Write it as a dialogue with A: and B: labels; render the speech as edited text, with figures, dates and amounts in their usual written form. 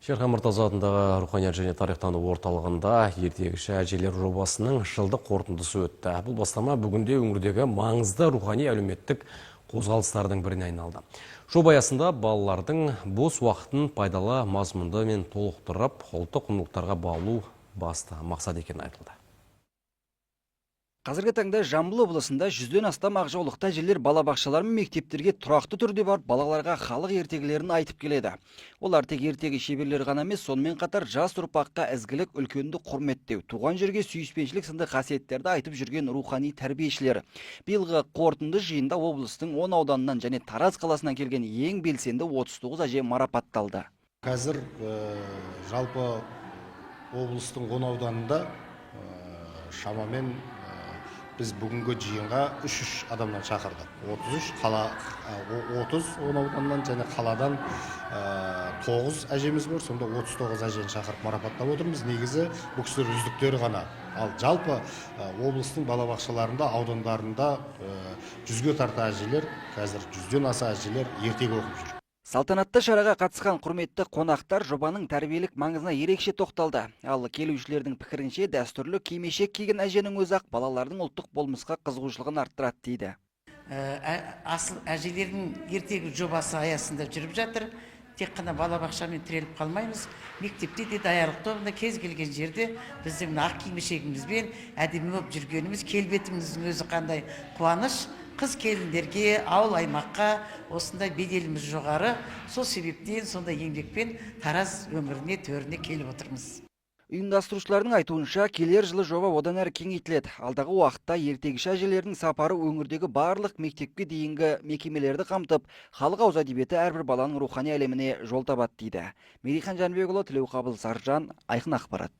A: Шерхан Мұртаза атындағы руханият және тарихтану орталығында ертегіші әжелер жобасының жылдық қорытындысы өтті. Бұл бастама бүгінде өңірдегі маңызды рухани әлеуметтік қозғалыстардың біріне айналды. Жоба аясында балалардың бос уақытын пайдалы мазмұнды мен толықтырып, ұлттық құндылықтарға баулу басты мақсат екені айтылды.
B: Қазіргі таңда Жамбыл облысында 100-ден астам ақжаулықты әжелер балабақшалар мен мектептерге тұрақты түрде барып балаларға халық ертегілерін айтып келеді. Олар тек ертегі шеберлері ғана емес, сонымен қатар жас ұрпаққа ізгілік, үлкенді құрметтеу, туған жерге сүйіспеншілік сынды қасиеттерді айтып жүрген рухани тәрбиешілер. Биылғы қорытынды жиында облыстың 10 ауданынан және Тараз қаласынан келген ең белсенді 39 әже марапатталды.
C: Қазір жалпы облыстың 10 ауданында шамамен біз бүгінгі жиынға 3 адамнан шақырдық. 30 ауданнан және қаладан 9 әжеміз бар, сонда 39 әжені шақырып марапаттап отырмыз. Негізі бұл кісілер үздіктері ғана. Ал жалпы облыстың балабақшаларында, аудандарында 100-ге тарта әжелер, қазір 100-ден аса әжелер ертегі оқып жүр.
B: Салтанатты шараға қатысқан құрметті қонақтар жобаның тәрбиелік маңызына ерекше тоқталды. Ал келушілердің пікірінше дәстүрлі кимешек киген әженің өзі ақ балалардың ұлттық болмысқа қызығушылығын арттырады дейді.
D: Асыл әжелердің ертегі жобасы аясында жүріп жатыр. Тек қана балабақшамен тіреліп қалмаймыз. Мектепте де даярлық тобында кез келген жерде біздің ақ кимешегімізбен әдемі болып жүргеніміз, келбетіміздің өзі қандай қуаныш. Қыз келіндерге, ауыл аймаққа осындай беделіміз жоғары. Сол себептен сондай еңбекпен Тараз өңіріне төріне келіп отырмыз.
B: Ұйымдастырушылардың айтуынша, келер жылы жоба одан әрі кеңейтіледі. Алдағы уақытта ертегіші әжелердің сапары өңірдегі барлық мектепке дейінгі мекемелерді қамтып, халық ауыз әдебиеті әрбір баланың рухани әлеміне жол табады дейді. Мерихан Жанбекұлы, Тілеуқабыл Саржан, Айқын ақпарат.